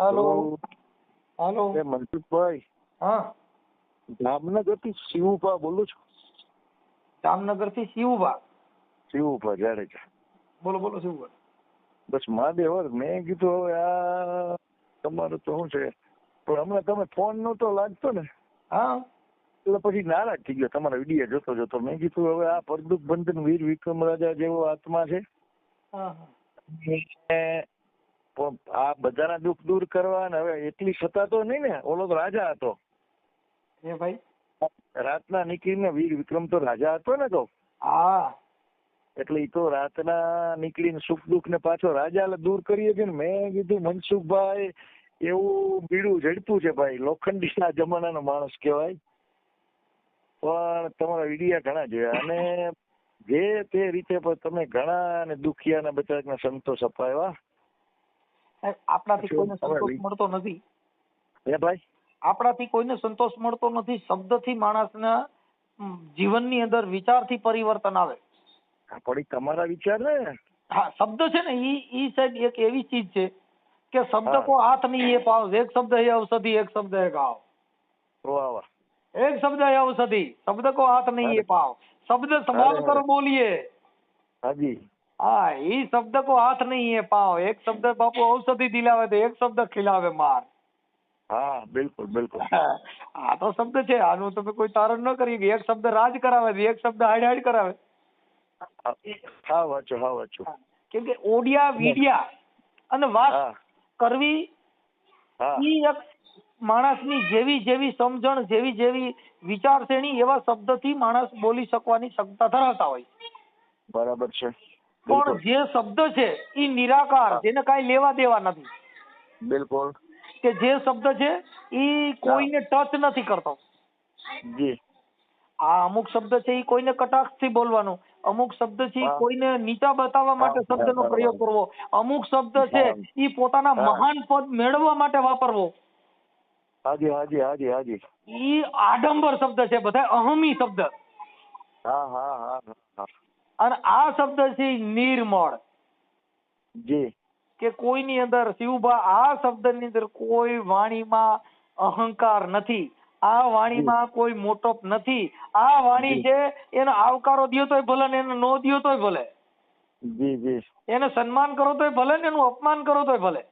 હાલો તો હાલો એ મનસુખભાઈ હા જામનગર થી શિવભા બોલું છું. જામનગર થી શિવભા જાડેજા. બોલો બોલો શિવભા. બસ મહાદેવ મેં કીધું હવે આ તમારું તો શું છે પણ હમણાં તમે ફોન નતો લાગતો ને હા એટલે પછી નારાજ થઈ ગયો તમારા વિડીયો જોતો જોતો. મેં કીધું હવે આ પરદુખ બંધન વીર વિક્રમ રાજા જેવો આત્મા છે હા પણ આ બધાના દુઃખ દૂર કરવા ને હવે એટલી સત્તા તો નહીં ને. ઓલો તો રાજા હતો એ ભાઈ રાતના નીકળીને વીર વિક્રમ તો રાજા હતો ને તો હા એટલે એ તો રાતના નીકળીને સુખ દુઃખ ને પાછો રાજા દૂર કરીએ છીએ ને. મેં કીધું મનસુખભાઈ એવું બીડું ઝડપું છે ભાઈ. લોખંડીના જમાનાનો માણસ કહેવાય પણ તમારા વિડીયા ઘણા જોયા અને જે તે રીતે પણ તમે ઘણા ને દુખિયા ને બચારાને સંતોષ અપાવ્યા. આપણાથી કોઈને સંતોષ મળતો નથી. હે ભાઈ આપણાથી કોઈને સંતોષ મળતો નથી. શબ્દથી માણસના જીવનની અંદર વિચારથી પરિવર્તન આવે. પણ તમારા વિચાર ને હા શબ્દ છે ને ઈ સાહેબ એક એવી ચીજ છે કે શબ્દ કો હાથ નહીં એ પાવ. એક શબ્દ है औषधि एक शब्द है घाव. વાહ વાહ एक शब्द है औषधि शब्द को हाथ नहीं ये पाव. शब्द संभाल कर बोलिए. હાજી हाँ ये शब्द को हाथ नहीं ये पाव. एक शब्द बापू औषधि दिलावे तो एक शब्द खिलावे मार. હા બિલકુલ બિલકુલ. આ તો શબ્દ છે. આનું તમે કોઈ તારણ ન કરી કે એક શબ્દ રાજ કરાવે એક શબ્દ હાડ હાડ કરાવે. હા વાંચો કેમ કે ઓડિયા વિડિયા અને વાત કરવી ઈ એક માણસની જેવી જેવી સમજણ જેવી જેવી વિચારસરણી એવા શબ્દથી માણસ બોલી શકવાની ક્ષમતા ધરાવતા હોય. બરાબર છે. પણ જે શબ્દ છે ઈ નિરાકાર, જેને કાંઈ લેવા દેવા નથી. બિલકુલ કે જે શબ્દ છે ઈ કોઈને ટચ નથી કરતો. જી આ અમુક શબ્દ છે ઈ કોઈને કટાક્ષથી બોલવાનો, અમુક શબ્દ છે ઈ કોઈને નીચા બતાવવા માટે શબ્દનો પ્રયોગ કરવો, અમુક શબ્દ છે ઈ પોતાના મહાન પદ મેળવવા માટે વાપરવો. હાજી હાજી હાજી હાજી. ઈ આડંબર શબ્દ છે, બધા અહમી શબ્દ. હા હા હા હા. અને આ શબ્દ છે નિર્મળ. જી કે કોઈની અંદર શિવભા આ શબ્દની અંદર કોઈ વાણીમાં અહંકાર નથી. આ વાણીમાં કોઈ મોટપ નથી. આ વાણી છે એનો આવકારો દ્યો તોય ભલે ને એને નો દ્યો તોય ભલે. જી જી. એને સન્માન કરો તોય ભલે ને એનું અપમાન કરો તોય ભલે.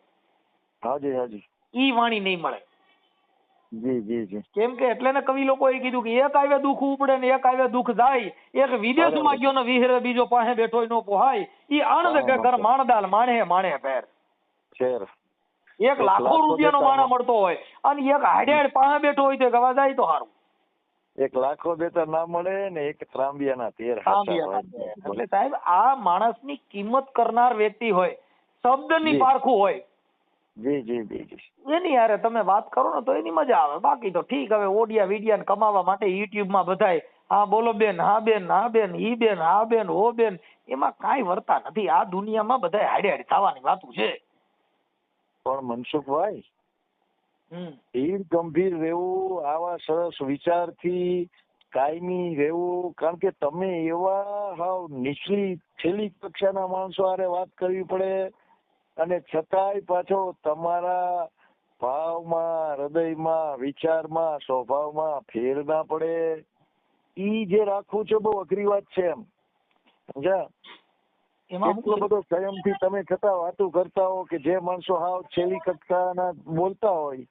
હાજી હાજી. ઈ વાણી નહીં મળે. જી જી જી. કેમ કે એટલે ને કવિ લોકોએ કીધું કે એક આવે દુઃખ ઉપડે ને એક આવે દુઃખ જાય. એક વિદેશમાં ગયો ને વિહરે બીજો પાસે બેઠો નો પોહાય. ઈ આણંદ કે ઘર માણદાલ માણે માણે પેર. શેર. એક લાખો રૂપિયાનો માણા મળતો હોય અને એક હાડેડ પાસે બેઠો હોય તો ગવા જાય તો સારું. એક લાખો દેતા ના મળે ને એક ત્રાંબિયાના તેર. એટલે સાહેબ આ માણસની કિંમત કરનાર વ્યક્તિ હોય, શબ્દની પારખું હોય. જી જી જી જી. એની યારે તમે વાત કરો ને તો એની મજા આવે. બાકી તો ઠીક, હવે ઓડિયા વિડિયા કમાવા માટે યુટ્યુબમાં બધાય હા બોલો બેન, હા બેન, હા બેન, ઈ બેન, હા બેન, હો બેન, એમાં કાંઈ વર્તા નથી. આ દુનિયામાં બધાય હાડે હાડે થવાની વાતું છે. પણ મનસુખભાઈ ધીર ગંભીર રહેવું, આવા સરસ વિચારથી કાયમી રહેવું. કારણ કે તમે એવા હાવ નીચલી છેલ્લી કક્ષાના માણસો હારે વાત કરવી પડે અને છતાંય પાછો તમારા ભાવમાં, હૃદયમાં, વિચારમાં, સ્વભાવમાં ફેર ના પડે. ઈ જે રાખવું છે બહુ અઘરી વાત છે એમ. સમજ્યા? એટલો બધો સંયમથી તમે છતાં વાતો કરતા હો કે જે માણસો હાવ છેલ્લી કક્ષાના બોલતા હોય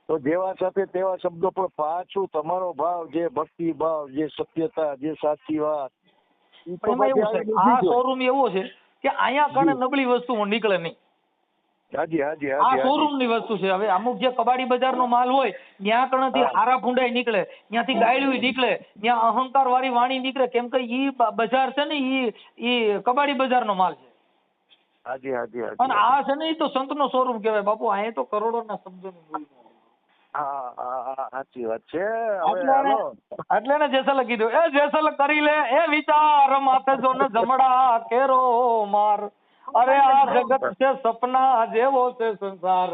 તો જેવા સાથે તેવા શબ્દો પણ પાછું તમારો ભાવ, જે ભક્તિ ભાવ, જે સત્યતા, જે સાચી વાત. આ શોરૂમ એવો છે કે અહીંયા કણે નબળી વસ્તુ નીકળે નહીં. હાજી હાજી આ શોરૂમ ની વસ્તુ છે. હવે અમુક જે કબાડી બજાર નો માલ હોય ત્યાં કણથી હારા ફૂંડાઈ નીકળે, ત્યાંથી ગાયડું નીકળે, ત્યાં અહંકાર વાળી વાણી નીકળે. કેમ કે ઈ બજાર છે ને ઈ કબાડી બજાર નો માલ છે. હાજી હાજી હાજી. અને આ છે ને ઈ તો સંત નો શોરૂમ કહેવાય બાપુ. અહીંયા તો કરોડો ના શબ્દો ની બોલી. હા હા સાચી વાત છે. એટલે ને જેસલ કીધું એ જેસલ કરી લે એ વિચાર માથે જો ને જમડા કેરો માર. અરે આ જગત છે સપના જેવો છે સંસાર.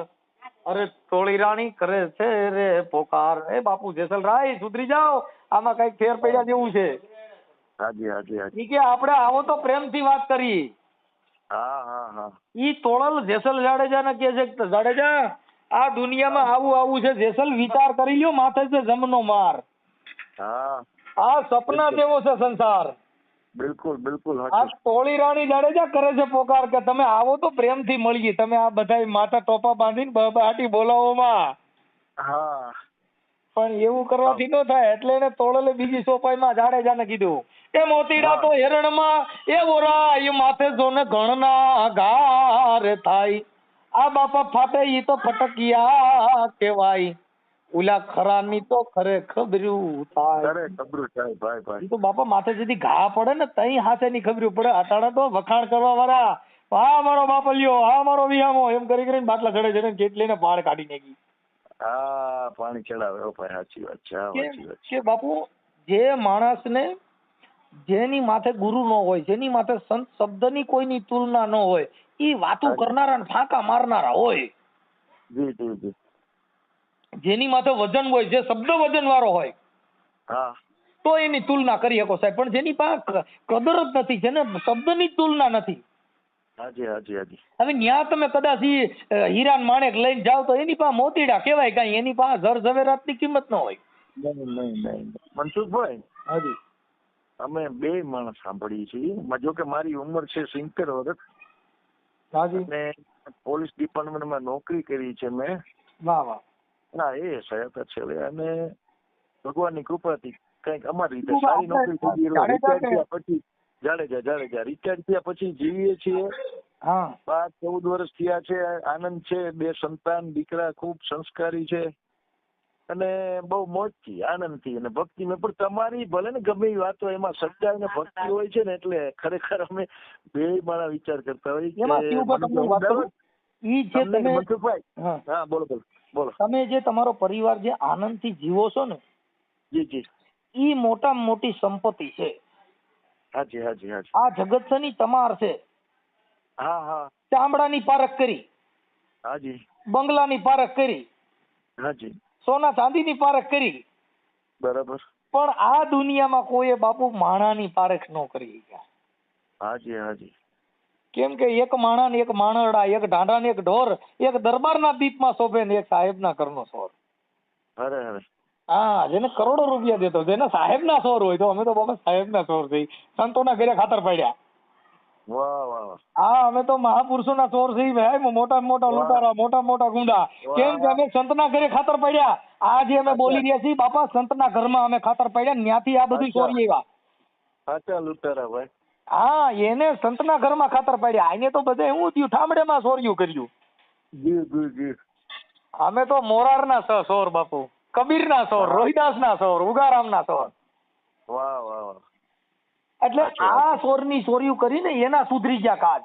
અરે તોળી રાણી કરે છે રે પોકાર. એ બાપુ જેસલ રાય સુધરી જાઓ, આમાં કઈક ફેર પડ્યા જેવું છે. હાજી હાજી હાજી. ઈ કે આપણે આવો તો પ્રેમથી વાત કરી. હા હા હા ઈ તોળલ જેસલ જાડેજાને કહે છે કે જાડેજા આ દુનિયામાં આવું છે જેસલ, વિચાર કરી લ્યો, માથે છે જમનો માર. હા આ સપના જેવો છે સંસાર. બિલકુલ બિલકુલ આ સાચું. તોળી રાણી જાડેજા કરે છે પોકાર કે તમે આવો તો પ્રેમથી મળીએ. તમે આ બધા માથા ટોપા બાંધીને બહાટી બોલાવોમાં, હા પણ એવું કરવાથી ન થાય. એટલે એને તોળલે બીજી સોપાઈમાં જાડેજાને કીધું એ મોતીડા તો હેરણમાં એ ઓરાય માથે જોને ગણના ગાર થાય. આ બાપા ફાટે ઈ તો ફટકિયા કહેવાય, ઉલા ખરાની તો ખરે ખબર્યું થાય. અરે ખબરું સાહેબ ભાઈ ભાઈ. ઈ તો બાપા માથે જેથી ઘા પડે ને તઈ હાથે ની ખબર્યું પડે. અટાણે તો વખાણ કરવા વાળા, હા મારો બાપલિયો, હા મારો વિહામો, એમ કરી કરીને બાટલા ઘડે જઈને કેટલીને પાડ કાઢી નાખી. હા પાણી ચડાવે હો ભાઈ, સાચી વાત છે. હા સાચી વાત છે. કે બાપુ જે માણસને જેની માથે ગુરુ ન હોય, જેની માથે સંત શબ્દની કોઈની તુલના ન હોય, ઈ વાતું કરનારા ને ફાંકા મારનારા હોય. જી જી જી. જેની માથે વજન હોય, જે શબ્દ વજન વાળો હોય, હા તો એની તુલના કરી શકો સાહેબ. પણ જેની પાસે કદર જ નથી, જેને શબ્દની તુલના નથી, હાજી હાજી હાજી. હવે ન્યા તમે કદાચ હીરાન માણેક લઈને જાવ તો એની પાસે મોતીડા કહેવાય કાંઈ, એની પાસે જર ઝવેરાતની કિંમત ન હોય. નહીં નહીં નહીં મનસુખભાઈ, હાજી અમે બે માણસ સાંભળીએ છીએ. જો કે મારી ઉંમર છે 70 વર્ષ હાજી. અને પોલીસ ડિપાર્ટમેન્ટમાં નોકરી કરી છે મેં. વાહ વાહ. ના એ સહાયતા છે અને ભગવાનની કૃપાથી કંઈક અમારી રીતે સારી નોકરી થઈ ગઈ. રિટાયર્ડ થયા પછી જાડેજા રિટાયર્ડ થયા પછી જીવીએ છીએ. હા 14 વર્ષ થયા છે. આનંદ છે. 2 સંતાન, દીકરા ખૂબ સંસ્કારી છે અને બહુ મોજથી આનંદથી અને ભક્તિ મેં. પણ તમારી ભલે ને ગમે એ વાતો એમાં સચ્ચાઈ ને ભક્તિ હોય છે ને, એટલે ખરેખર અમે બે મારા વિચાર કરતા હોય કે મનસુખભાઈ. હા બોલો બોલો બોલો. તમે જે તમારો પરિવાર જે આનંદથી જીવો છો ને, જી જી, ઈ મોટામાં મોટી સંપત્તિ છે. હાજી હાજી હાજી. આ જગતની તમાર છે. હા હા. ચામડાની પારખ કરી, હાજી. બંગલાની પારખ કરી, હાજી. સોના ચાંદીની પારખ કરી, બરાબર. પણ આ દુનિયામાં કોઈએ બાપુ માણાની પારખ ન કરી. હાજી હાજી. કેમ કે એક માણા ને એક માણરડા, એક ઢાંઢા ને એક ઢોર, એક દરબારના દીપમાં શોભે ને એક સાહેબના ઘરનો સોર. અરે અરે. હા, જેને કરોડો રૂપિયા દેતો, જેને સાહેબના સોર હોય તો અમે તો બાપા સાહેબના સોર થઈ, સંતોના ઘરે ખાતર પડ્યા. વાહ વાહ. હા, અમે તો મહાપુરુષોના ચોર છીએ ભાઈ, મોટા મોટા લૂંટારા, મોટા મોટા ગુંડા. કેમ કે અમે સંતના ઘરે ખાતર પડ્યા. આ જે અમે બોલી રહ્યા છીએ બાપા, સંતના ઘરમાં અમે ખાતર પડ્યા, ત્યાંથી આ બધું ચોરી આવ્યા. સાચા લૂંટારા ભાઈ. હા, એને સંતના ઘરમાં ખાતર પડ્યા. આને તો બધે એવું થયું, ઠામડેમાં ચોર્યું કર્યું. જી જી જી. અમે તો મોરારના સોર બાપુ, કબીરના સોર, રોહિદાસના સોર, ઉગારામના સોર. વાહ વાહ વાહ. એટલે આ સોરની ચોર્યું કરીને એના સુધરી ગયા કાજ.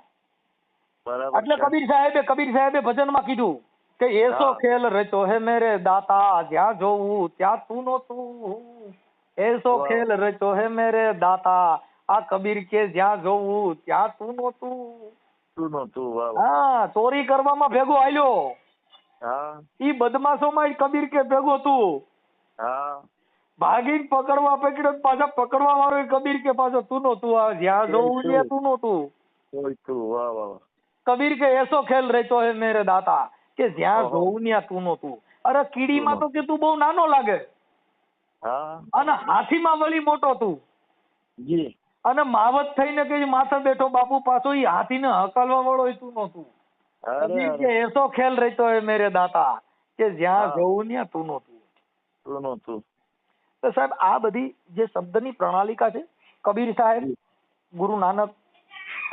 એટલે કબીર સાહેબે ભજનમાં કીધું કે એસો ખેલ રચો હે મેરે દાતા, જ્યાં જોવું ત્યાં તું નહોતું. એસો ખેલ રચો હે મેરે દાતા, આ કબીર કે જ્યાં જોવું ત્યાં તું નહોતું. હા, ચોરી કરવામાં ભેગો આલ્યો. ઈ બદમાશોમાં કબીર કે ભેગો તું. ભાગીને પકડ્યો, પાછા પકડવા વાળો કબીર કે પાછો તું નહોતું. જ્યાં જોવું ત્યાં તું નહોતું. કબીર કે એસો ખેલ રહેતો હે મેરે દાતા, કે જ્યાં જોવું ત્યાં તું નહોતું. અરે કીડીમાં તો કે તું બહુ નાનો લાગે, અને હાથીમાં વળી મોટો તું. અને માવત થઈને કે માથે બેઠો બાપુ, પાછો ઈ હાથીને હકાલવા વાળો તું નહોતું. કબીર કે એસો ખેલ રહેતો હે મેરે દાતા, કે જ્યાં જોવું ત્યાં તું નહોતું. તો સાહેબ આ બધી જે શબ્દની પ્રણાલિકા છે, કબીર સાહેબ, ગુરુ નાનક,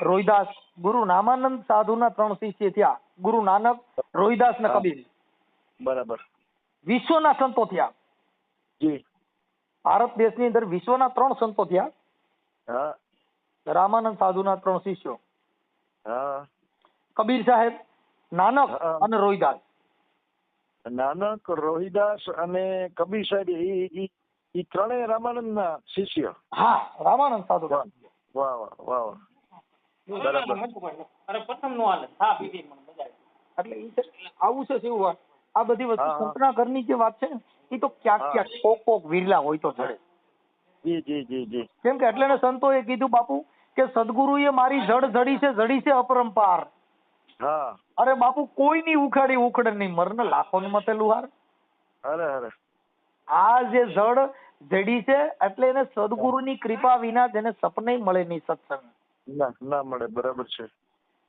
રોહિદાસ, ગુરુ નામાનંદ સાધુના 3 શિષ્ય થયા. ગુરુ નાનક, રોહિદાસ ને કબીર. બરાબર. વિશ્વના સંતો થયા. જી. ભારત દેશની અંદર વિશ્વના 3 સંતો થયા. રામાનંદ સાધુના 3 શિષ્યો. કબીર સાહેબ, નાનક અને રોહિદાસ. નાનક, રોહિદાસ અને કબીર સાહેબ એ ત્રણેય રામાનંદના શિષ્ય. હા, રામાનંદ સાધુ. વાહ વાહ વાહ. આવું છે શિવ. આ બધી વસ્તુ સંતના ઘરની જે વાત છે ને, એ તો ક્યાંક કોક વિરલા હોય તો ચડે. જી જી જી જી. કેમ કે એટલે સંતોએ કીધું બાપુ કે સદગુરુએ મારી જડ જડી છે અપરંપાર. હા અરે બાપુ કોઈની ઉખાડી ઉખડે નહીં, મરને લાખોને મતે લુહાર. અરે અરે આ જે જડ જડી છે એટલે એને સદગુરુની કૃપા વિના જેને સપને મળે નહીં સત્સંગ. ના મળે, બરાબર છે.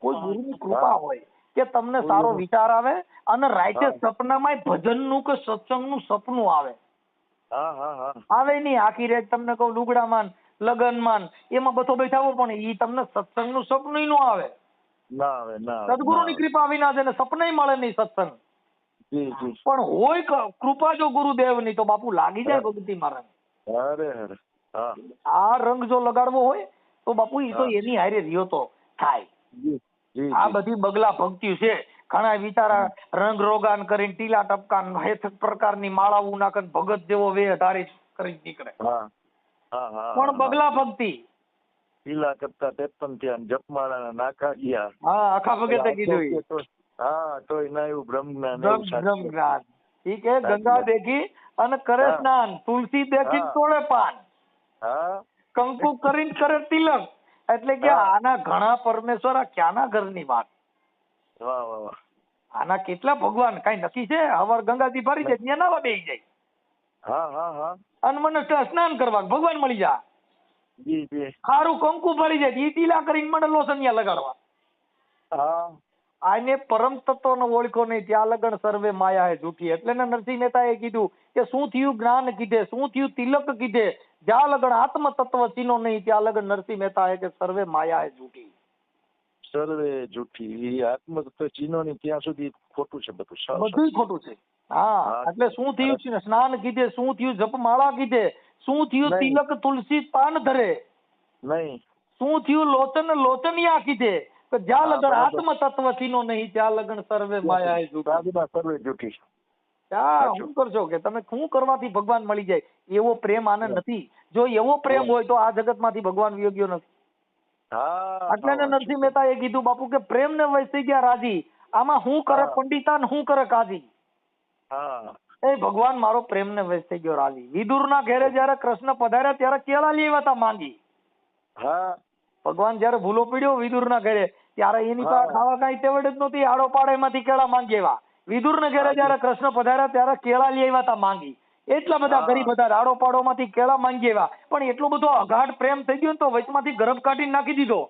કોઈ ગુરુની કૃપા હોય કે તમને સારો વિચાર આવે અને રાઈતે સપનામાં ભજનનું કે સત્સંગનું સપનું આવે. હા હા હા આવે નહીં આખી રાત તમને કહું લુગડામાં લગનમાં એમાં બધો બેઠાવો, પણ ઈ તમને સત્સંગનું સપનું નો આવે. ના આવે ના આવે. સદગુરુની કૃપા વિના જેને સપને મળે નહીં સત્સંગ. જી જી. પણ હોય કૃપા જો ગુરુદેવની તો બાપુ લાગી જાય ભક્તિ મારે. અરે અરે હા. આ રંગ જો લગાડવો હોય તો બાપુ ઈ તો એની હારે રહ્યો તો થાય. જી જી. આ બધી બગલા ભક્તિ છે. ઘણા વિચારા રંગ રોગાન કરીને ટીલા ટપકાન હેત પ્રકારની માળાઓ નાખન ભગત જેવો વે ધારી કરી નીકળે. હા હા હા. પણ બગલા ભક્તિ. પીલા કરતા 53 થયા, જપમાળાના નાકા ગયા. હા આખા ભગતે કીધું. હા તોય ના એવું બ્રહ્મ જ્ઞાન. બ્રહ્મ જ્ઞાન. ઠીક હે. ગંગા દેખી અને કરે સ્નાન, તુલસી દેખી તોડે પાન, હા કંકુ કરીને કરે તિલક. એટલે કે આના ઘણા પરમેશ્વર આ ક્યાંના ઘરની વાત. વાહ વાહ વાહ. આના કેટલા ભગવાન કઈ નક્કી છે? હવાર ગંગાજી ભરી જાય ત્યાં નાવા બેસી જાય. હા હા હા. અને મને સ્નાન કરવા ભગવાન મળી જાય. જી જી. ખારું કંકુ ભરી જાય ઈ ટીલા કરીને મને લોસનિયા લગાડવા. હા આને પરમ તત્વનો ઓળખો નહીં ત્યાં લગન સર્વે માયા હે જૂઠી. એટલે ને નરસિંહ મહેતાએ કીધું કે શું થયું જ્ઞાન કીધે, શું થયું તિલક કીધે, જ્યાં લગન આત્મ તત્વ ચીનો નહીં ત્યાં લગન નરસિંહ મહેતાએ કે સર્વે માયા હે જૂઠી. સર્વે જૂઠી. આત્મ તત્વ ચીનો ની ત્યાં સુધી ખોટું છે બધું. બધું ખોટું છે. હા એટલે શું થયું છે સ્નાન કીધે, શું થયું જપમાળા કીધે, શું થયું તિલક તુલસી પાન ધરે, નહીં શું થયું લોચન લોચનિયા કીધે, તો જ્યાં લગન આત્મ તત્વ ચીનો નહીં ત્યાં લગન સર્વે માયા હે જૂઠી. સર્વે જૂઠી. ત્યાં શું કરશો કે તમે શું કરવાથી ભગવાન મળી જાય? એવો પ્રેમ આને નથી. જો એવો પ્રેમ હોય તો આ જગત માંથી ભગવાન વિયોગ્યો નથી. હા એટલે ને નરસિંહ મહેતાએ કીધું બાપુ કે પ્રેમ ને વૈસી ગયા રાજી, આમાં હું કરે પંડિતા ને હું કરે કાજી. હા એ ભગવાન મારો પ્રેમ ને વૈસી ગયો રાજી. વિદુરના ઘેરે જયારે કૃષ્ણ પધાર્યા ત્યારે કેળા લેવા તા માંગી. હા ભગવાન જયારે ભૂલો પડ્યો વિદુરના ઘરે ત્યારે એની પાસે ખાવા કઈ તેવડ જ નહોતી. આડો પાડેમાંથી કેળા માંગી એવા. વિદુરના ઘરે જયારે કૃષ્ણ પધાર્યા ત્યારે કેળા લેવા તા માંગી. એટલા બધા ગરીબ હતા, આડો પાડો માંથી કેળા માંગી એવા. પણ એટલો બધો અગાઢ પ્રેમ થઈ ગયો ને તો વચમાંથી ગરબ કાઢી નાખી દીધો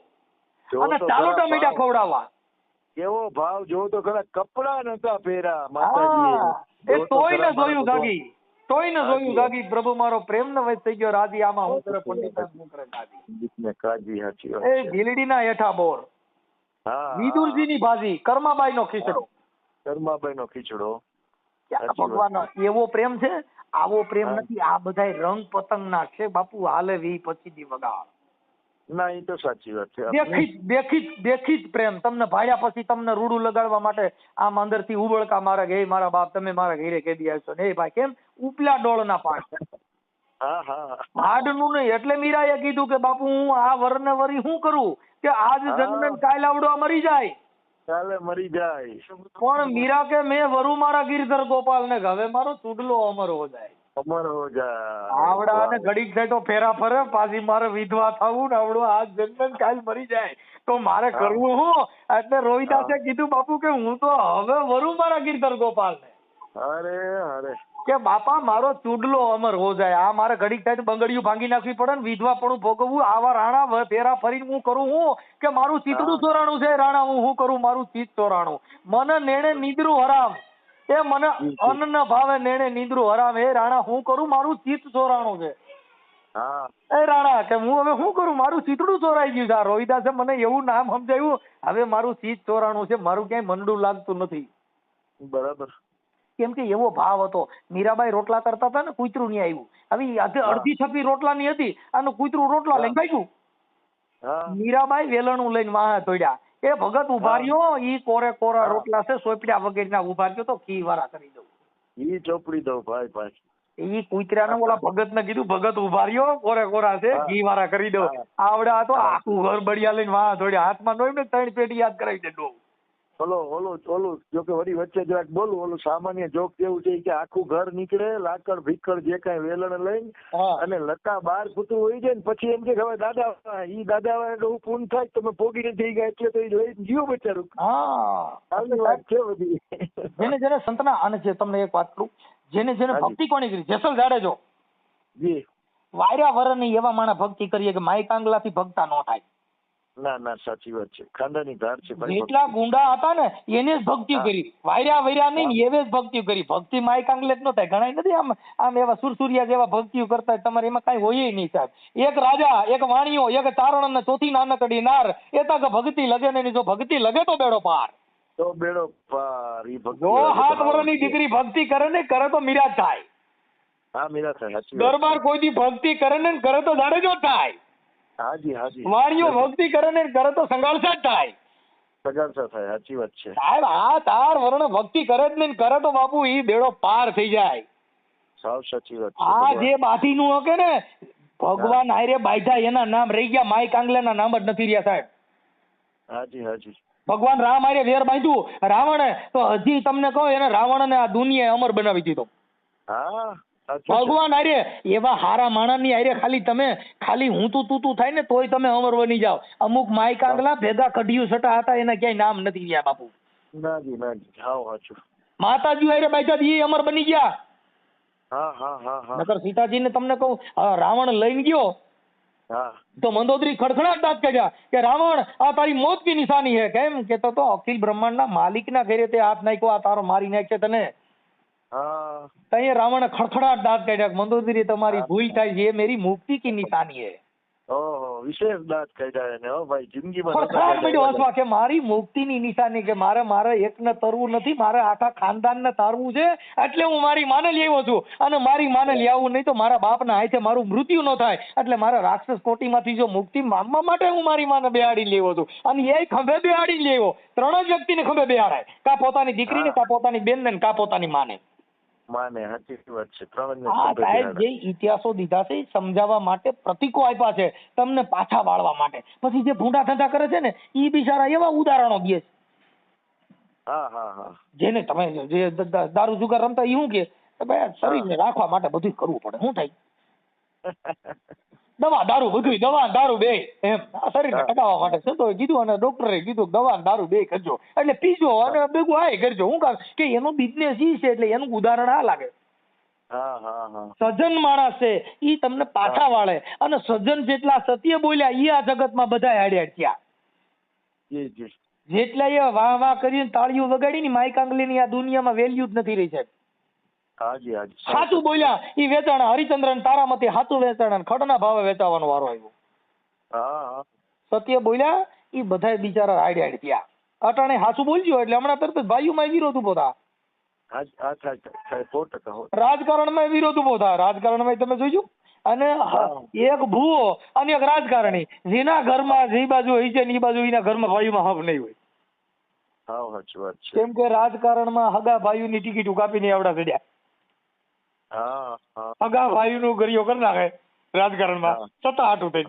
અને ચાલો ટમેટા ખવડાવવા. કેવો ભાવ જો તો ખરા. કપડા નતા પહેર્યા માતાજીએ. એ તોય ને જોયું ગાગી, તોય ને જોયું ગાગી પ્રભુ મારો પ્રેમ ને વચ થઈ ગયો રાજી, આમાં હું કરે પંડિત હું કરે કાજી. કાજી સાચી વાત. એ ભીલડીના હેઠા બોર, વિદુરજીની ભાજી, કર્માબાઈ નો ખીચડો. કર્માબાઈ નો ખીચડો. ભગવાન એવો પ્રેમ છે. આવો પ્રેમ નથી. આ બધા રંગ પતંગ ના છે બાપુ. હાલે વી પછી દી વગાડ. ના એ તો સાચી વાત છે. દેખી જ પ્રેમ. તમને ભાડ્યા પછી તમને રૂડું લગાડવા માટે આમ અંદર થી ઉબળકા મારે કે મારા બાપ તમે મારા ઘરે કેદી આવશો ને ભાઈ કેમ ઉપલા ડોળ ના પાડ. હા હા. હાડનું નહીં. એટલે મીરાએ કીધું કે બાપુ હું આ વર ને વરી શું કરું કે આજ જન્મે કાલ આવડો મરી જાય, કાલે મરી જાય. પણ મીરા કે મેં વરુ મારા ગિરધર ગોપાલ ને હવે મારો ચૂડલો અમર હો જાય. અમર હો જાય. આવડા અને ઘડીક થાય તો ફેરા ફરે પાછી મારે વિધવા થવું ને આવડો આજ જન્મે કાલ મરી જાય તો મારે કરવું હું? એટલે રોહિદાસે કીધું બાપુ કે હું તો હવે વરુ મારા ગિરધર ગોપાલ ને. અરે અરે કે બાપા મારો ચૂડલો અમર હો જાય. આ મારે ઘડીક થાય તો બંગડીયું ભાંગી નાખવી પડે ને વિધવા પણ ભોગવવું. આવા રાણા ફેરા ફરીને હું કરું હું કે મારું ચીતડું ચોરાણું છે રાણા હું કરું મારું ચીત ચોરાણું. મને નેણે નીંદરું હરામ, એ મને અન્ન ન ભાવે નેણે નીંદરું હરામ. એ રાણા હું કરું મારું ચીત ચોરાણું છે. એ રાણા કે હું હવે શું કરું મારું ચીતડું ચોરાઈ ગયું છે. આ રોહિદાસે મને એવું નામ સમજાવ્યું હવે મારું ચીત ચોરાણું છે. મારું ક્યાંય મંડું લાગતું નથી. બરાબર. કેમ કે એવો ભાવ હતો. મીરાબાઈ રોટલા કરતા હતા ને કૂતરું નહીં આવ્યું. હવે અડધી છપી રોટલાની હતી અને કૂતરું રોટલા લઈને ભાગ્યું. મીરાબાઈ વેલણું લઈને વાહ ધોડ્યા. એ ભગત ઉભા રહ્યો. ઈ કોરે કોરા રોટલા છે સોપડ્યા વગેરેના ઉભા રહ્યો તો ઘી વાળા કરી દઉં. ઈ ચોપડી દઉં ભાઈ ભાઈ. ઈ કૂતરાને ઓલા ભગત ને કીધું ભગત ઉભા રહ્યો કોરે કોરા છે ઘી વાળા કરી દઉં. આવડા તો આખું ઘર બળિયા લઈને વાહ ધોડ્યા. હાથમાં નોઈ ને 3 પેટી યાદ કરાવી દે ડો. ઓલું જો કે વળી વચ્ચે જરાક બોલું, ઓલું સામાન્ય જોક કેવું છે કે આખું ઘર નીકળે લાકડ ભીકડ જે કાંઈ વેલણ લઈને અને લતા બાર કૂતરું હોય જાય ને પછી એમ કે હવે દાદા ઈ દાદા એટલે હું પૂન થાય તમે પોગીને થઈ ગયા એટલે તો એ લઈને ગયો બચારું. આવી વાત છે બધી. જેને સંતના અને જે તમને એક વાત કરું, જેને ભક્તિ કોની કરી, જેસલ જાડેજો જી વાયરા વરની એવા માણસ ભક્તિ કરીએ કે માઈ કાંગલાથી ભક્તા ન થાય. ના સાચી વાત છે, ખાંડાની ધાર છે. જેટલા ગુંડા હતા ને એને જ ભક્તિ કરી, વાયરા નહીં એવે જ ભક્તિ કરી. ભક્તિ માય કાંગલે જ ન થાય. ઘણા નથી આમ એવા સુરસુરિયા જેવા ભક્તિઓ કરતા તમારે એમાં કઈ હોય નહીં સાહેબ. એક રાજા, એક વાણિયો, એક ચારણ ને ચોથી નાનકડી નાર એ તક ભક્તિ લગે ને જો ભક્તિ લગે તો બેડો પાર. તો બેડો પાર. ઈ ભક્તિ જો 7 વર્ષની દીકરી ભક્તિ કરે ને કરે તો મીરા થાય. હા મીરા થાય. દરબાર કોઈ દી ભક્તિ કરે ને કરે તો જાડેજો થાય. હાજી વાણીઓ ભક્તિ કરે ને કરે તો સંગાળસા જ થાય. સંગાળસા થાય. સાચી વાત છે સાહેબ. આ તાર વર્ણ ભક્તિ કરે જ નહીં કરે તો બાપુ ઈ બેડો પાર થઈ જાય. સાવ સાચી વાત છે. આ જે બાથી નું હકે ને ભગવાન આયરે બાયધા એના નામ રહી ગયા, માય કાંગલે ના નામ જ નથી રહ્યા સાહેબ. હાજી ભગવાન રામ આયરે વેર બાંધ્યું રાવણે તો હજી તમને કહો એને રાવણ ને આ દુનિયા અમર બનાવી દીધો. હા ભગવાન આરે એવા હારા માણસની આરે ખાલી હું તું થાય ને તોય તમે અમર બની જાવ. અમુક માય કાંગલા ભેગા કઢિયું સટા હતા એના ક્યાંય નામ નથી રહ્યા બાપુ. નાજી હાવ સાચું. માતાજી આરે બાયધા એ અમર બની ગયા. હા નકર સીતાજીને તમને કહું રાવણ લઈને ગયો તો મંદોદરી ખડખડાટ દાંત કાઢ્યા કે રાવણ આ તારી મોત કી નિશાની હે. કેમ કેતો તો અખિલ બ્રહ્માંડના માલિકના ઘરે તે હાથ નાખ્યો, આ તારો મારી નાખશે તને. તઈ રાવણ ખડખડાટ દાંત કાઢ્યા મંદોદરી તમારી ભૂલ થાય છે, એ મેરી મુક્તિ કી નિશાની હે. ઓહો વિશેષ દાંત કાઢ્યા એને. હો ભાઈ જિંદગીમાં ખડખડાટ પડ્યો હસવા કે મારી મુક્તિની નિશાની કે મારે એકને તરવું નથી, મારે આખા ખાનદાનને તારવું છે એટલે હું મારી માને લઈ આવ્યો છું. અને મારી માને લઈ આવું નહીં તો મારા બાપના હાથે મારું મૃત્યુ ન થાય એટલે મારા રાક્ષસ કોટીમાંથી જો મુક્તિ માંગવા માટે હું મારી માને બેહાડી લેવો છું. અને એ ખંભે બેહાડી લેવો. 3 જ વ્યક્તિને ખંભે બેહાડાય, કા પોતાની દીકરીને, કા પોતાની બેનને, કા પોતાની માને. સાચી વાત છે. સાહેબ જે ઇતિહાસો દીધા છે સમજાવવા માટે, પ્રતીકો આપ્યા છે તમને પાછા વાળવા માટે. પછી જે ભૂંડા ધંધા કરે છે ને ઈ બિચારા એવા ઉદાહરણો દે છે. જેને તમે જે દારૂ જુગાર રમતા એ શું કે શરીરને રાખવા માટે બધું કરવું પડે. શું થાય? દવા દારૂ બધું, દવા દારૂ બે એમ શરીરને ટકાવવા માટે સંતો કીધું અને ડોક્ટરે કીધું દવા દારૂ બે કરજો એટલે પીજો અને ભેગું આય કરજો. હું કામ કે એનો બિઝનેસ ઈ છે એટલે એનું ઉદાહરણ આ લાગે. સજ્જન માણસ છે ઈ તમને પાછા વાળે અને સજ્જન જેટલા સત્ય બોલ્યા ઈ આ જગતમાં બધા હાડ્યા થયા. જેટલા એ વાહ કરીને તાળીઓ વગાડી ની માઈ કાંગલીની આ દુનિયામાં વેલ્યુ જ નથી રહી સાહેબ. સાચું બોલ્યા ઈ વેચાણા. હરિચંદ્રન તારામતી સાચું વેચાણા, ખડના ભાવે વેચાવાનો વારો આવ્યો. સત્ય બોલ્યા ઈ બધા બિચારા હાડ થયા. અટાણે સાચું બોલજો એટલે હમણાં તરત જ ભાઈઓમાં વિરોધ ઉભો થાય. રાજકારણમાં વિરોધ ઉભો થાય. રાજકારણમાં તમે જોઈજો. અને એક ભૂવો અને એક રાજકારણી જેના ઘરમાં જે બાજુ હોય છે એ બાજુ એના ઘરમાં ભાઈઓમાં હક નહીં હોય. કેમ કે રાજકારણમાં હગા ભાઈઓની ટિકિટ કાપીને આવડા ચડ્યા. હગા ભાઈઓનું ગરિયો કરી નાખે રાજકારણમાં સત્તા હાટું થઈ.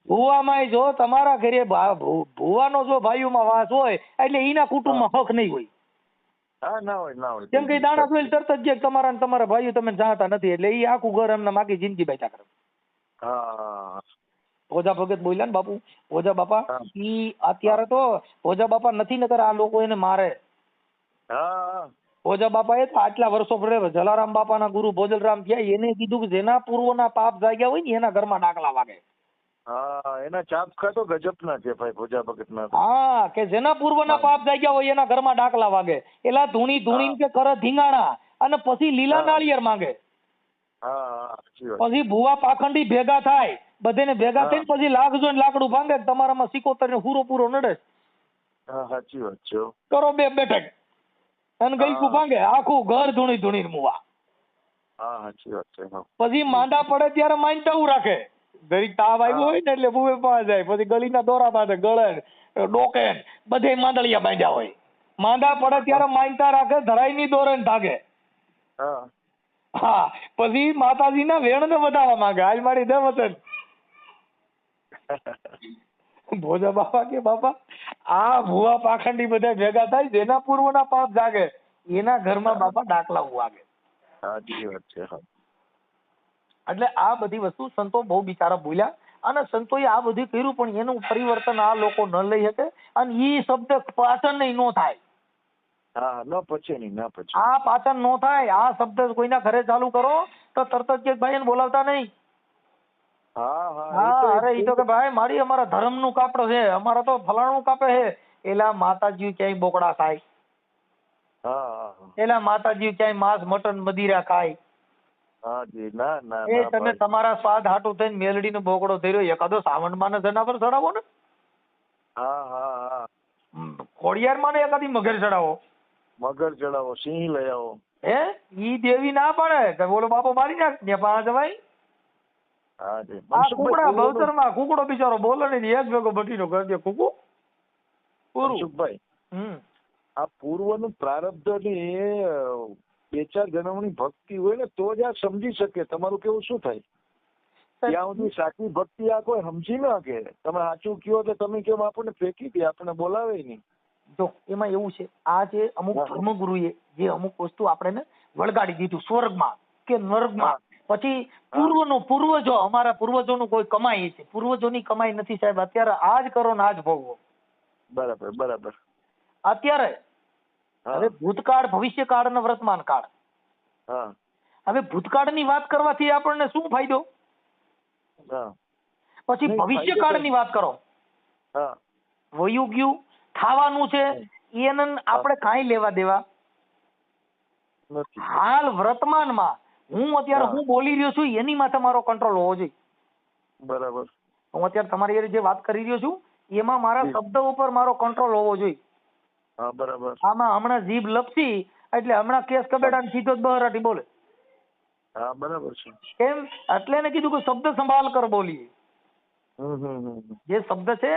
ભુવામાં જો તમારા ઘરે ભુવાનો જો ભાઈઓમાં વાસ હોય એટલે એના કુટુંબમાં હક નહીં હોય. કેમ કે દાણા જોઈ તરત જ તમારા તમારા ભાઈઓ તમે જાણતા નથી એટલે એ આખું ઘર એમને માગી જિંદગી બેઠા કરે. ભોજા ભગત બોલ્યા ને બાપુ, ભોજા બાપા ઈ અત્યારે તો ભોજા બાપા નથી નકર આ લોકો એને મારે. ભોજા બાપા એ આટલા વર્ષો પડે જલારામ બાપાના ગુરુ ભોજલરામ થયા એને કીધું કે જેના પૂર્વના પાપ જાગ્યા હોય ને એના ઘરમાં ડાકલા વાગે. એના ચાપખા તો ગજબના છે ભાઈ ભોજા ભગતના. કે જેના પૂર્વના પાપ જાગ્યા હોય એના ઘરમાં ડાકલા વાગે. એલા ધૂણી કે કરે ધીંગાણા અને પછી લીલા નાળિયેર માંગે. પછી ભુવા પાખંડી ભેગા થાય, બધેને ભેગા થઈને પછી લાગજો ને લાકડું ભાંગે તમારામાં સિકોતર ને પૂરો પૂરો નડે. સાચી વાત છે. કરો બે બેઠક અને ગઈકું ભાંગે આખું ઘર ધૂણી મુવા. સાચી વાત છે. પછી માંદા પડે ત્યારે માનતાવું રાખે. દરેક તાવ આવ્યો હોય ને એટલે ભૂવે પાસે જાય. પછી ગલીના દોરા બાંધે, ગળે ડોકે બધે માંદળિયા બાંધ્યા હોય. માંદા પડે ત્યારે માનતા રાખે, ધરાઈ ની દોરે ને ભાગે. પછી માતાજીના વેણ ને વધારવા માંગે. આજ મારી દે વચન. ભોજા બાપા કે બાપા આ ભુવા પાખંડી બધા ભેગા થાય, જેના પૂર્વના પાપ જાગે એના ઘરમાં બાપા ડાકલા વાગે. સાચી વાત છે. હા, એટલે આ બધી વસ્તુ સંતો બહુ બિચારા ભૂલ્યા, અને સંતોએ આ બધું કર્યું પણ એનું પરિવર્તન આ લોકો ન લઈ શકે, અને ઈ શબ્દ પાચન નહીં નો થાય. હા, ન પચે નહીં, ના પચે. આ પાચન નો થાય. આ શબ્દ કોઈના ઘરે ચાલુ કરો તો તરત જ કે ભાઈ એને બોલાવતા નહીં. હા હા, હા, અરે ઈ તો કે ભાઈ મારી અમારા ધર્મ નું કાપડ છે, અમારા તો ફલાણું કાપે છે. એલા માતાજી ક્યાંય બોકડા ખાય, હા હા એલા માતાજી ક્યાંય માંસ મટન મદિરા ખાય. હા જી, ના ના એ ના તમે ભાઈ. તમારા સ્વાદ હાટું થઈને મેલડીનો બોકડો ધર્યો, એકાદો સાવણમાં જનાવર ચડાવો ને. હા હા હા, ખોડિયારમાં ને એકાદી મગર ચડાવો. મગર ચડાવો, સિંહ લઈ આવો. હે ઈ દેવી ના પડે કે બોલો બાપો મારી નાખ ને પાંચ જવાય. હા જી, આ મનસુખભાઈ કુકડા પૂર્વનું, ભવતરમાં કુકડો બિચારો બોલે નહીં, એક ભેગો બટીનો કરજે કુકુ પૂરું. મનસુખભાઈ આ પૂર્વનું પ્રારબ્ધ ને બે ચાર જન્મની ભક્તિ હોય ને તો જ આ સમજી શકે. તમારું કેવું શું થાય? ત્યાં સુધી સાચી ભક્તિ આ કોઈ સમજી ના કે તમે સાચું કયો તો તમે કેમ આપણને ફેંકી દે, આપણને બોલાવે નહીં. જો એમાં એવું છે, આ જે અમુક ધર્મગુરુએ જે અમુક વસ્તુ આપણે વળગાડી દીધું સ્વર્ગમાં કે નર્કમાં, પછી પૂર્વજો અમારા પૂર્વજોનું કોઈ કમાઈ છે, પૂર્વજોની કમાઈ નથી સાહેબ. અત્યારે આ જ કરો ને આ જ ભોગવો. બરાબર બરાબર. અત્યારે હવે ભૂતકાળ, ભવિષ્યકાળ અને વર્તમાન કાળ. હા, હવે ભૂતકાળની વાત કરવાથી આપણને શું ફાયદો? પછી ભવિષ્યકાળની વાત કરો, વયું ગયું ખાવાનું છે એને આપણે કાંઈ લેવા દેવા નથી. હાલ વર્તમાનમાં હું અત્યારે હું બોલી રહ્યો છું એની માથે મારો કંટ્રોલ હોવો જોઈએ. બરાબર. હું અત્યારે તમારી હારે જે વાત કરી રહ્યો છું એમાં મારા શબ્દ ઉપર મારો કંટ્રોલ હોવો જોઈએ. હા, બરાબર. આમાં હમણાં જીભ લપસી એટલે હમણાં કેસ કબેડાને સીધો જ બહારાટી બોલે. હા, બરાબર છે. કેમ? એટલે એને કીધું કે શબ્દ સંભાળ કર બોલીએ. જે શબ્દ છે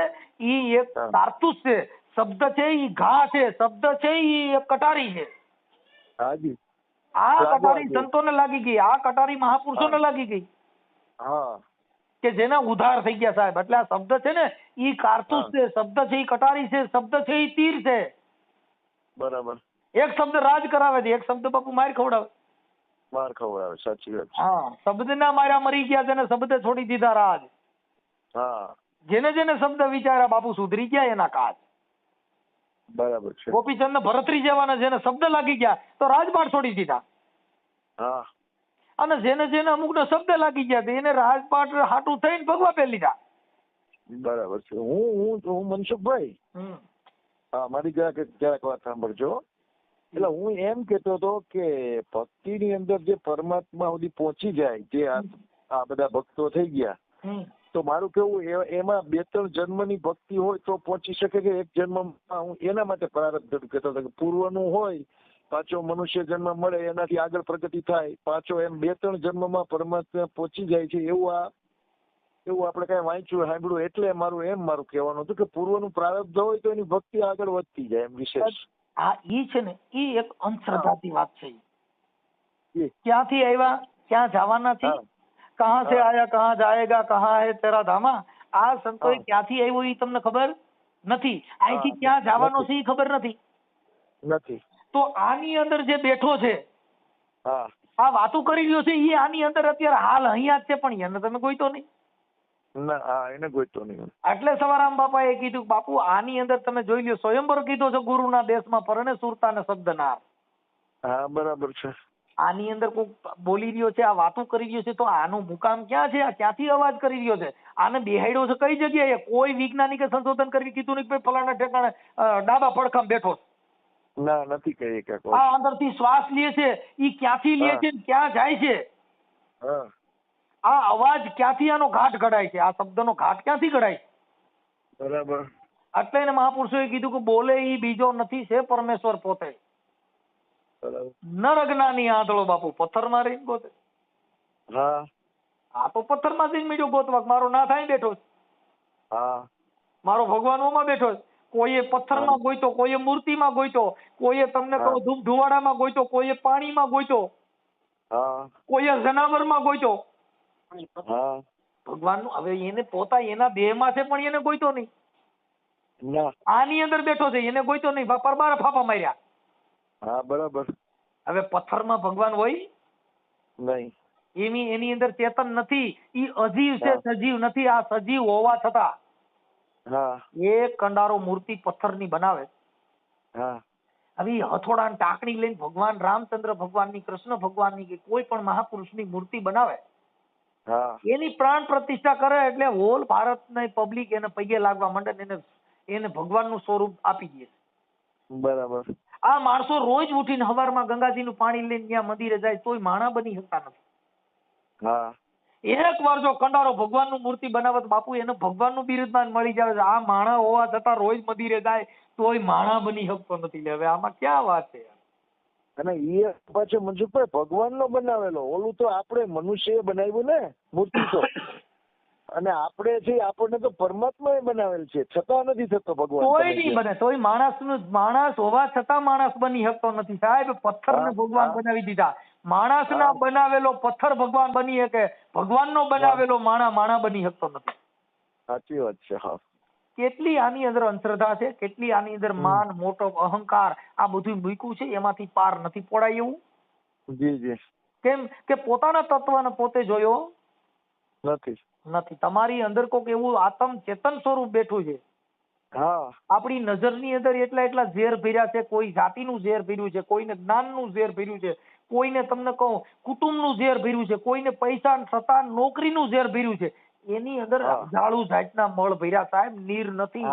ઈ એક કારતૂસ છે, શબ્દ છે ઈ ઘા છે, શબ્દ છે ઈ એક કટારી છે. હાજી. આ કટારી સંતોને લાગી ગઈ, આ કટારી મહાપુરુષોને લાગી ગઈ. હા, કે જેના ઉધાર થઈ ગયા સાહેબ. એટલે આ શબ્દ છે ને ઈ કારતૂસ છે, શબ્દ છે ઈ કટારી છે, શબ્દ છે ઈ તીર છે. બરાબર. એક શબ્દ રાજ કરાવે છે, એક શબ્દ બાપુ માર ખવડાવે. માર ખવડાવે, સાચી વાત છે. હા, શબ્દના માર્યા મરી ગયા છે ને શબ્દે છોડી દીધા રાજ. હા, જેને જેને શબ્દ વિચાર્યા બાપુ સુધરી ગયા એના કાજ. બરાબર છે. ગોપીચંદ ને ભરતરી જવાના જેને શબ્દ લાગી ગયા તો રાજપાટ છોડી દીધા. હા, અને જેને જેને અમુક ને શબ્દ લાગી ગયા એને રાજપાટ હાટું થઈને ભગવા પે લીધા. બરાબર છે. હું મનસુખભાઈ, હા, મારી જરાક વાત સાંભળજો. એટલે હું એમ કેતો હતો કે ભક્તિની અંદર જે પરમાત્મા સુધી પહોંચી જાય, જે આ બધા ભક્તો થઈ ગયા, તો મારું કેવું એમાં 2-3 જન્મની ભક્તિ હોય તો પહોંચી શકે કે એક જન્મમાં? હું એના માટે પ્રારબ્ધ કહેતો હતો કે પૂર્વનું હોય, પાછો મનુષ્ય જન્મ મળે એનાથી આગળ પ્રગતિ થાય, પાછો એમ 2-3 જન્મમાં પરમાત્મા પહોંચી જાય છે એવું આપણે કઈ વાંચ્યું સાંભળ્યું. એટલે મારું કહેવાનું હતું કે પૂર્વનું પ્રારબ્ધ હોય તો એની ભક્તિ આગળ વધતી જાય એમ વિશેષ. આ ઈ છે ને ઈ એક અંધશ્રદ્ધાની વાત છે. ક્યાંથી આવ્યા, ક્યાં જવાના છે, કહાં સે આયા કહાં જાયેગા, કહાં હે તેરા ધામા. આ સંતોએ ક્યાંથી આવ્યો ઈ તમને ખબર નથી. અહીંથી ક્યાં જવાનો છે ઈ ખબર નથી. તો આની અંદર જે બેઠો છે, આ વાતો કરી રહ્યો છે ઈ આની અંદર અત્યારે હાલ અહીંયા જ છે, પણ એને તમે ગોઈતો નહીં. એને ગોઈતો નહીં. એટલે સવારામ બાપાએ કીધું બાપુ આની અંદર તમે જોઈ લ્યો, સ્વયંવર કીધો છે ગુરુના દેશમાં પરણે સુરતા ને શબ્દ નાર. હા, બરાબર છે. આની અંદર કોઈ બોલી રહ્યો છે, આ વાતો કરી રહ્યો છે, તો આનું મુકામ ક્યાં છે? આ ક્યાંથી અવાજ કરી રહ્યો છે? આને બેહાડ્યો છે કઈ જગ્યાએ? કોઈ વૈજ્ઞાનિકે સંશોધન કરી કીધું નહીં ફલાણા ઠેકાણે ડાબા પડખામાં બેઠો છે. ના, નથી કહી કે આ અંદરથી શ્વાસ લે છે ઈ ક્યાંથી લે છે, ક્યાં જાય છે? આ અવાજ ક્યાંથી આનો ઘાટ ઘડાય છે? આ શબ્દનો ઘાટ ક્યાંથી ઘડાય છે? બરાબર. એટલે એને મહાપુરુષોએ કીધું કે બોલે ઈ બીજો નથી, છે પરમેશ્વર પોતે. નર અજ્ઞાની આંધળો બાપુ પથ્થર મારી ગોતે. આ તો પથ્થર માં જઈને મીડ્યો ગોતવા, મારો નાથ અહીં બેઠો છે, મારો ભગવાન ઓમાં બેઠો છે. કોઈએ પથ્થરમાં ગોઈતો, કોઈએ મૂર્તિમાં ગોઈતો, કોઈએ તમને કહું ધૂપ ધુવાડામાં ગોઈતો, કોઈએ પાણીમાં ગોઈતો, કોઈએ જનાવરમાં ગોઈતો. ભગવાનનું હવે એને પોતા એના દેહમાં છે પણ એને ગોઈતો નહીં. ના. આની અંદર બેઠો છે, એને ગોઈતો નહીં, પરબાર ફાફા માર્યા. હા બરાબર. હવે પથ્થરમાં ભગવાન હોય નહીં. એની અંદર ચેતન નથી, ઈ અજીવ છે, સજીવ નથી. આ સજીવ હોવા છતાં હા એક કંડારો મૂર્તિ પથ્થરની બનાવે. હા હવે હથોડા ને ટાંકણી લઈને ભગવાન રામચંદ્ર ભગવાનની, કૃષ્ણ ભગવાનની કે કોઈ પણ મહાપુરુષની મૂર્તિ બનાવે, હા એની પ્રાણ પ્રતિષ્ઠા કરે એટલે હોલ ભારતની પબ્લિક એને પગે લાગવા માંડે ને એને ભગવાનનું સ્વરૂપ આપી દે. બરાબર. આ માણસો રોજ ઉઠીને હવારમાં ગંગાજીનું પાણી લઈને ત્યાં મંદિરે જાય તોય માણા બની શકતા નથી. હા એક વાર જો કંડારો ભગવાનનું મૂર્તિ બનાવત બાપુ એને ભગવાનનું બિરુદમાન મળી જાય. આ માણા હોવા છતાં રોજ મંદિરે જાય તોય માણા બની શકતો નથી. હવે આમાં ક્યાં વાત છે? અને એ પાછો મનસુખભાઈ ભગવાનનો બનાવેલો, ઓલું તો આપણે મનુષ્યએ બનાવ્યું ને મૂર્તિ તો. અને આપણે છે આપણને તો પરમાત્માએ બનાવેલ છે, છતાં નથી થતો ભગવાન. કોઈ નહીં બને તોય માણસ હોવા છતાં માણસ બની શકતો નથી સાહેબ. પથ્થરને ભગવાન બનાવી દીધા. માણસના બનાવેલો પથ્થર ભગવાન બની શકે, ભગવાનનો બનાવેલો માણા બની શકતો નથી. સાચી વાત છે. હા. કેટલી આની અંદર અંધશ્રદ્ધા છે, કેટલી આની અંદર માન, મોટો, અહંકાર, આ બધું મૂક્યું છે, એમાંથી પાર નથી પડાય એવું. જી જી. કેમ કે પોતાના તત્વને પોતે જોયો નથી. તમારી અંદર કોક એવું આત્મ ચેતન સ્વરૂપ બેઠું છે. હા. આપણી નજરની અંદર એટલા ઝેર ભર્યા છે. કોઈ જાતિનું ઝેર ભર્યું છે, કોઈને જ્ઞાનનું ઝેર ભર્યું છે, કોઈને તમને કહું કુટુંબનું ઝેર ભર્યું છે, કોઈને પૈસા છતા નોકરીનું ઝેર ભર્યું છે. એની અંદર ઝાડુ જાતના મળ ભર્યા સાહેબ, નીર નથી.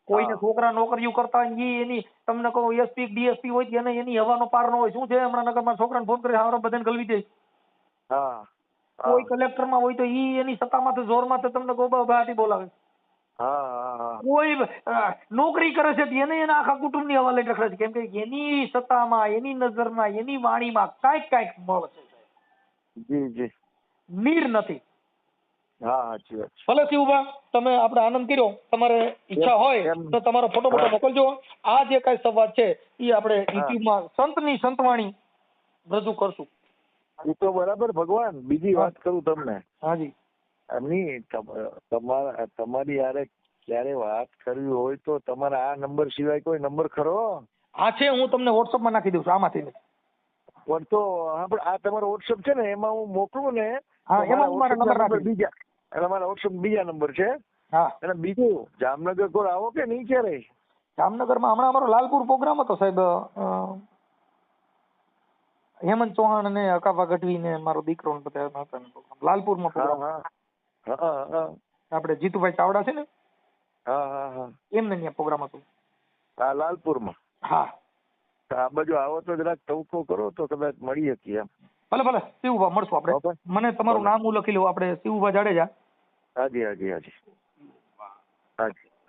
કોઈને છોકરા નોકરીઓ કરતા હોય એની તમને કહું એસપી ડીએસપી હોય એની હવાનો પાર ન હોય. શું છે હમણાં નગરમાં છોકરાને ફોન કરી હારો બધાને ગલવી દે. કોઈ કલેક્ટરમાં હોય તો એની સત્તામાંથી જોરમાંથી તમને ગોબાટી બોલાવે. કોઈ નોકરી કરે છે એને એના આખા કુટુંબની હવાલે રખડે છે. કેમ કે એની સત્તામાં, એની નજરમાં, એની વાણીમાં કાંઈક મળ છે. નીર નથી. ભલે શિવભા તમે આપણે આનંદ કર્યો. તમારે ઈચ્છા હોય તો તમારો ફોટો મોકલજો. આ જે કઈ સંવાદ છે એ આપણે યુટ્યુબમાં સંતની સંતવાણી રજૂ કરશું. એ તો બરાબર. ભગવાન બીજી વાત કરું તમને. હાજી. તમારી યારે ક્યારે વાત કરવી હોય તો તમારા આ નંબર સિવાય કોઈ નંબર ખરો? હા છે, હું તમને વોટ્સઅપમાં નાખી દઉં છું આમાંથી. પણ તો આ તમારો વોટ્સઅપ છે ને એમાં હું મોકલું ને. હા, એમાં મારા નંબર નાખી બીજા એટલે મારા વોટ્સઅપ બીજા નંબર છે. હા. અને બીજું જામનગર કોઈ આવો કે નહીં ક્યારે? જામનગરમાં હમણાં અમારો લાલપુર પ્રોગ્રામ હતો સાહેબ. હેમંત ચૌહાણ ને અકાબા ગઢવી ને મારો દીકરો ને બધા હતા લાલપુરમાં પ્રોગ્રામ. આપણે જીતુભાઈ ચાવડા છે ને, એમને ત્યાં પ્રોગ્રામ હતો. હા, લાલપુરમાં. હા. આ બાજુ આવો તો જરાક ટવકો કરો તો કદાચ મળી શકીએ. ભલે શિવભા મળશું આપણે. મને તમારું નામ હું લખી લઉં. આપણે શિવભા જાડેજા. હાજી.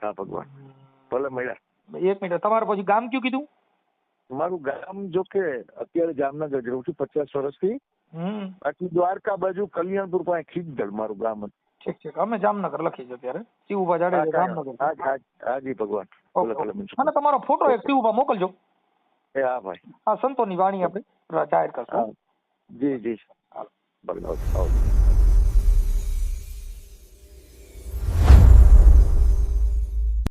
હા ભગવાન. ભલે મળ્યા. એક મિનિટ, તમારે પછી ગામ કયું કીધું? મારું ગામ જો કે અત્યારે જામનગર રહું છું 50 વર્ષથી. બાકી દ્વારકા બાજુ કલ્યાણપુર પાસે ખીજદળ મારું ગામ હતું. ઠીક. અમે જામનગર લખી છે અત્યારે. શિવભા જાડેજા જામનગર. હાજી ભગવાન. અને તમારો ફોટો એક શિવભા મોકલજો. હા ભાઈ. હા, સંતોની વાણી આપણે જાહેર કરશું. જી. ભલે.